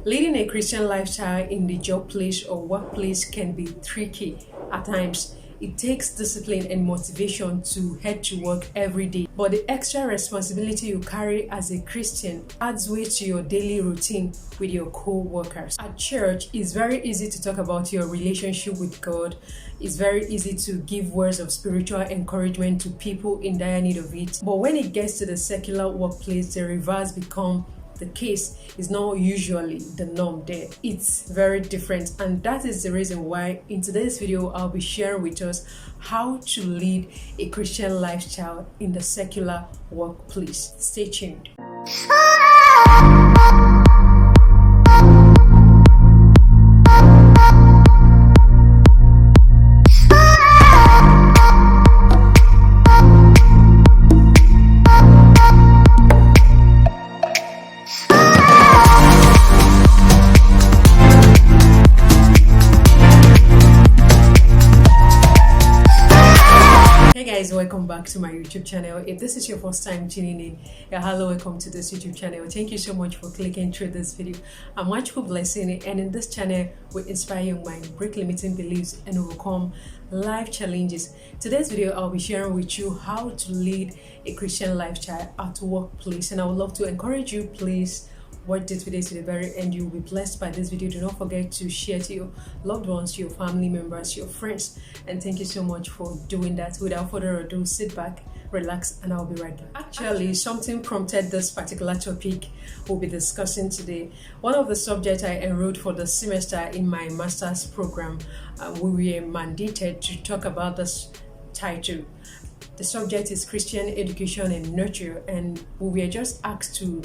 Leading a Christian lifestyle in the job place or workplace can be tricky at times. It takes discipline and motivation to head to work every day, but the extra responsibility you carry as a Christian adds weight to your daily routine with your co-workers. At church, it's very easy to talk about your relationship with God. It's very easy to give words of spiritual encouragement to people in dire need of it. But when it gets to the secular workplace, the reverse becomes the case. Is not usually the norm there. It's very different, and that is the reason why in today's video I'll be sharing with us how to lead a Christian lifestyle in the secular workplace. Stay tuned. Welcome back to my YouTube channel. If this is your first time tuning in, hello, welcome to this YouTube channel. Thank you so much for clicking through this video. I'm Nwachukwu blessing, and in this channel we inspire young minds, break limiting beliefs, and overcome life challenges. Today's video I'll be sharing with you how to lead a Christian lifestyle at workplace, and I would love to encourage you, please watch this video to the very end. You'll be blessed by this video. Do not forget to share to your loved ones, your family members, your friends, and thank you so much for doing that. Without further ado, sit back, relax, and I'll be right back. Actually, something prompted this particular topic we'll be discussing today. One of the subjects I enrolled for the semester in my master's program, we were mandated to talk about this title. The subject is Christian Education and Nurture, and we were just asked to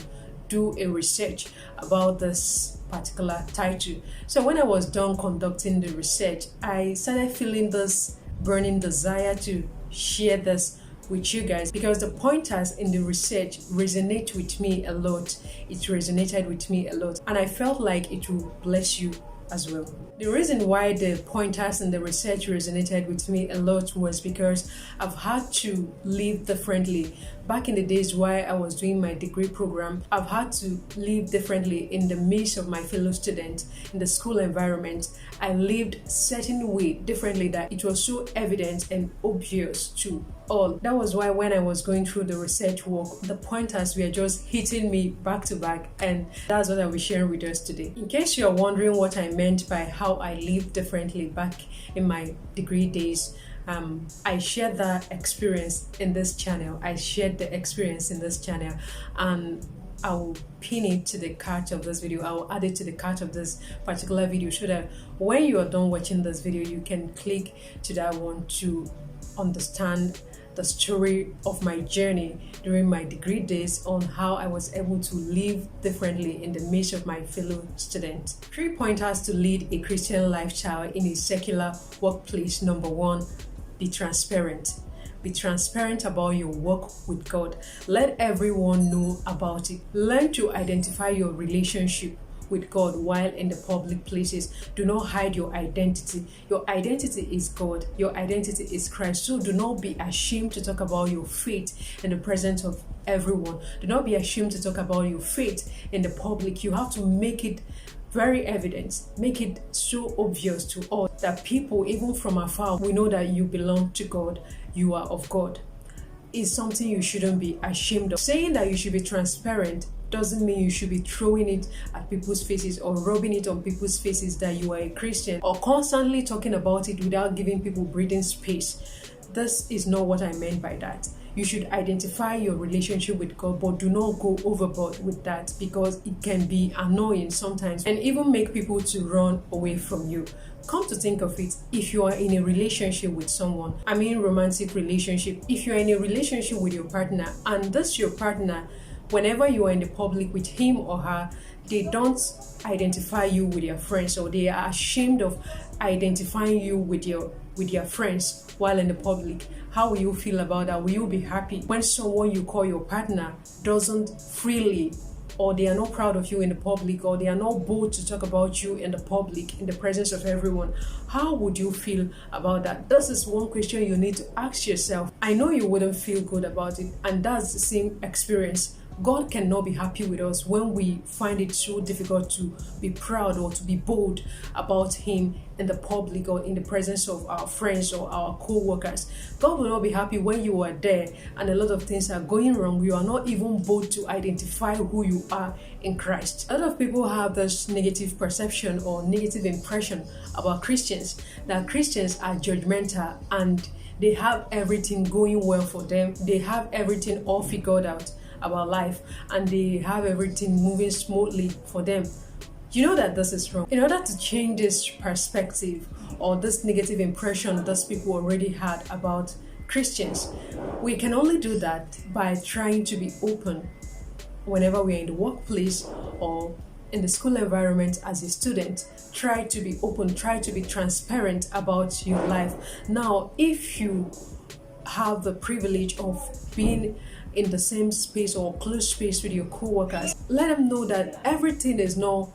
do a research about this particular title. So when I was done conducting the research, I started feeling this burning desire to share this with you guys, because the pointers in the research resonate with me a lot. It resonated with me a lot, and I felt like it will bless you as well. The reason why the pointers in the research resonated with me a lot was because I've had to live differently. Back in the days while I was doing my degree program, I've had to live differently in the midst of my fellow students in the school environment. I lived certain way differently that it was so evident and obvious to all. That was why when I was going through the research work, the pointers were just hitting me back to back, and that's what I'll be sharing with us today. In case you're wondering what I meant by how I lived differently back in my degree days, I shared that experience in this channel. I shared the experience in this channel, and I will pin it to the card of this video. I will add it to the card of this particular video so that when you are done watching this video, you can click to that one to understand the story of my journey during my degree days on how I was able to live differently in the midst of my fellow students. 3 pointers to lead a Christian lifestyle in a secular workplace. Number 1, be transparent. Be transparent about your work with God. Let everyone know about it. Learn to identify your relationship with God while in the public places. Do not hide your identity. Your identity is God. Your identity is Christ. So do not be ashamed to talk about your faith in the presence of everyone. Do not be ashamed to talk about your faith in the public. You have to make it very evident, make it so obvious to all that people, even from afar, we know that you belong to God, you are of God. Is something you shouldn't be ashamed of. Saying that you should be transparent doesn't mean you should be throwing it at people's faces or rubbing it on people's faces that you are a Christian, or constantly talking about it without giving people breathing space. This is not what I meant by that. You should identify your relationship with God, but do not go overboard with that, because it can be annoying sometimes and even make people to run away from you. Come to think of it, if you are in a relationship with someone, I mean romantic relationship, if you are in a relationship with your partner, and this your partner, whenever you are in the public with him or her, they don't identify you with their friends, or they are ashamed of identifying you with their friends while in the public, how will you feel about that? Will you be happy when someone you call your partner doesn't freely, or they are not proud of you in the public, or they are not bold to talk about you in the public, in the presence of everyone? How would you feel about that? This is one question you need to ask yourself. I know you wouldn't feel good about it, and that's the same experience God cannot be happy with us when we find it so difficult to be proud or to be bold about Him in the public or in the presence of our friends or our co-workers. God will not be happy when you are there and a lot of things are going wrong. You are not even bold to identify who you are in Christ. A lot of people have this negative perception or negative impression about Christians, that Christians are judgmental and they have everything going well for them. They have everything all figured out about life and they have everything moving smoothly for them. You know that this is wrong. In order to change this perspective or this negative impression that people already had about Christians, we can only do that by trying to be open whenever we are in the workplace or in the school environment as a student. Try to be open, try to be transparent about your life. Now, if you have the privilege of being in the same space or close space with your co-workers, let them know that everything is not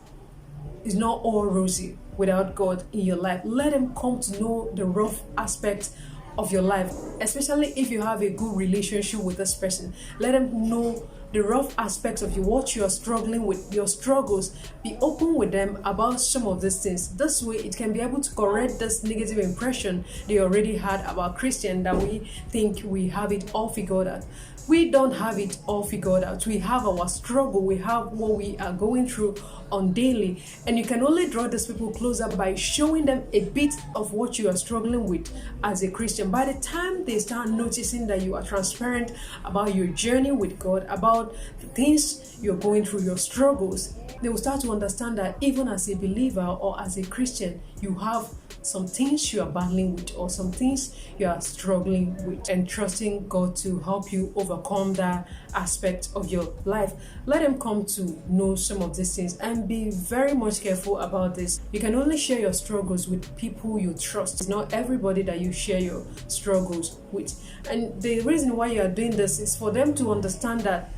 all rosy without God in your life. Let them come to know the rough aspects of your life, especially if you have a good relationship with this person. Let them know the rough aspects of you, what you are struggling with, your struggles. Be open with them about some of these things. This way it can be able to correct this negative impression they already had about Christian, that we think we have it all figured out. We don't have it all figured out. We have our struggle. We have what we are going through on daily. And you can only draw these people closer by showing them a bit of what you are struggling with as a Christian. By the time they start noticing that you are transparent about your journey with God, about the things you're going through, your struggles, they will start to understand that even as a believer or as a Christian, you have some things you are battling with or some things you are struggling with, and trusting God to help you overcome that aspect of your life. Let them come to know some of these things and be very much careful about this. You can only share your struggles with people you trust. It's not everybody that you share your struggles with. And the reason why you are doing this is for them to understand that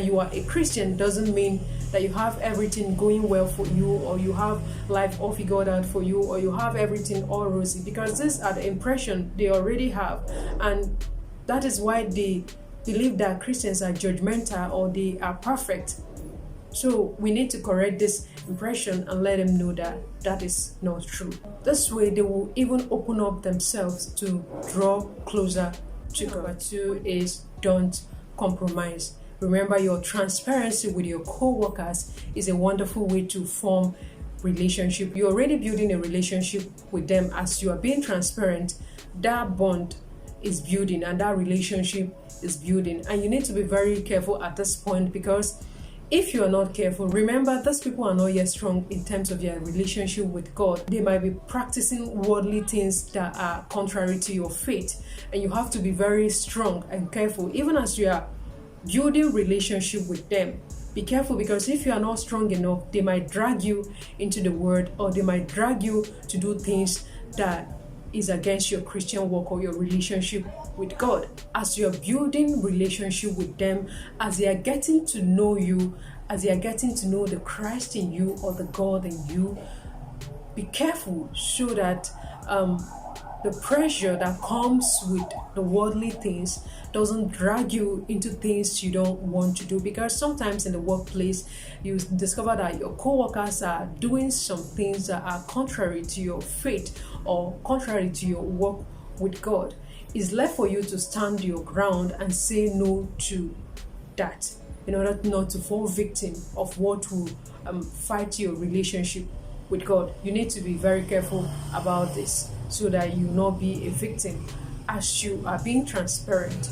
you are a Christian doesn't mean that you have everything going well for you, or you have life all figured out for you, or you have everything all rosy, because these are the impression they already have, and that is why they believe that Christians are judgmental or they are perfect. So we need to correct this impression and let them know that that is not true. This way they will even open up themselves to draw closer to God. Number 2 is don't compromise. Remember, your transparency with your co-workers is a wonderful way to form relationship. You're already building a relationship with them. As you are being transparent, that bond is building and that relationship is building. And you need to be very careful at this point, because if you are not careful, remember, those people are not yet strong in terms of their relationship with God. They might be practicing worldly things that are contrary to your faith. And you have to be very strong and careful, even as you are building relationship with them. Be careful, because if you are not strong enough, they might drag you into the word, or they might drag you to do things that is against your Christian walk or your relationship with God. As you are building relationship with them, as they are getting to know you, as they are getting to know the Christ in you or the God in you, be careful so that the pressure that comes with the worldly things doesn't drag you into things you don't want to do. Because sometimes in the workplace, you discover that your co-workers are doing some things that are contrary to your faith or contrary to your work with God. It's left for you to stand your ground and say no to that, in order not to fall victim of what will fight your relationship with God. You need to be very careful about this so that you will not be a victim. As you are being transparent,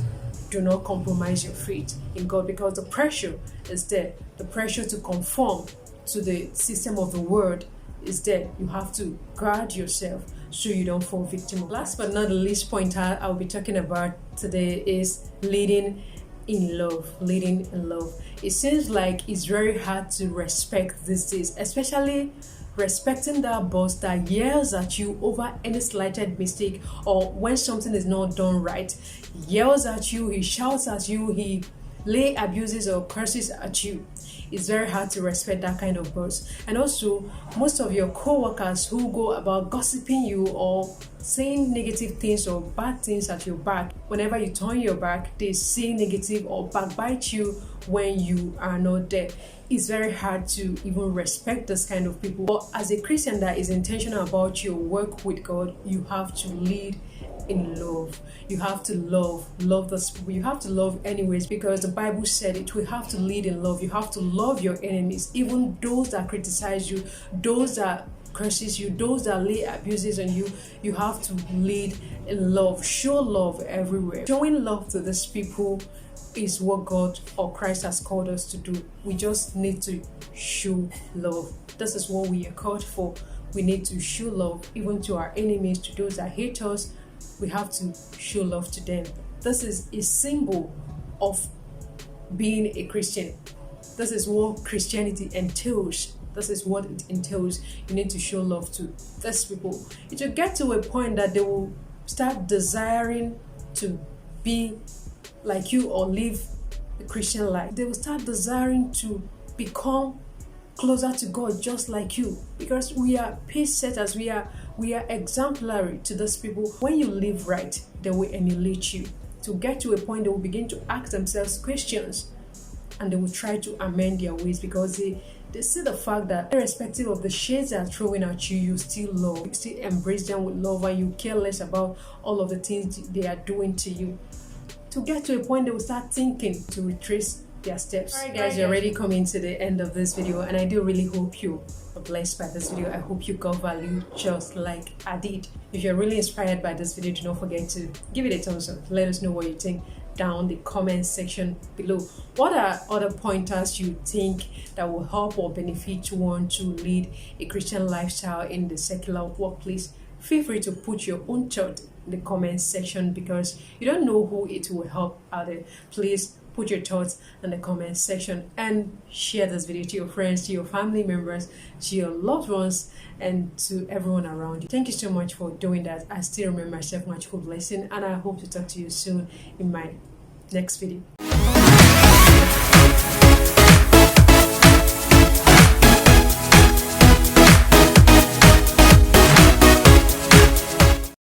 do not compromise your faith in God, because the pressure is there. The pressure to conform to the system of the world is there. You have to guard yourself so you don't fall victim. Last but not the least point I'll be talking about today is leading in love. Leading in love. It seems like it's very hard to respect these days, especially respecting that boss that yells at you over any slighted mistake, or when something is not done right. He yells at you, he shouts at you, he lay abuses or curses at you, it's very hard to respect that kind of boss. And also, most of your co-workers who go about gossiping you or saying negative things or bad things at your back, whenever you turn your back, they say negative or backbite you when you are not there. It's very hard to even respect this kind of people. But as a Christian that is intentional about your work with God, you have to lead in love. You have to love those people. You have to love anyways, because the Bible said it. We have to lead in love. You have to love your enemies, even those that criticize you, those that curses you, those that lay abuses on you. You have to lead in love. Show love everywhere. Showing love to these people is what God or Christ has called us to do. We just need to show love. This is what we are called for. We need to show love even to our enemies, to those that hate us. We have to show love to them. This is a symbol of being a Christian. This is what Christianity entails. This is what it entails. You need to show love to these people. It will get to a point that they will start desiring to be like you or live a Christian life. They will start desiring to become closer to God just like you, because we are pace setters. We are exemplary to those people. When you live right, they will emulate you. To get to a point, they will begin to ask themselves questions, and they will try to amend their ways, because they see the fact that irrespective of the shades they are throwing at you, you still love, you still embrace them with love, and you care less about all of the things they are doing to you. To get to a point, they will start thinking to retrace their steps. Alright guys, you're already coming to the end of this video, and I do really hope you are blessed by this video. I hope you got value just like I did. If you're really inspired by this video, do not forget to give it a thumbs up. Let us know what you think down the comment section below. What are other pointers you think that will help or benefit one to lead a Christian lifestyle in the secular workplace? Feel free to put your own thought in the comment section, because you don't know who it will help out there. Please put your thoughts in the comment section and share this video to your friends, to your family members, to your loved ones, and to everyone around you. Thank you so much for doing that. I still remember myself, Nwachukwu blessing, and I hope to talk to you soon in my next video.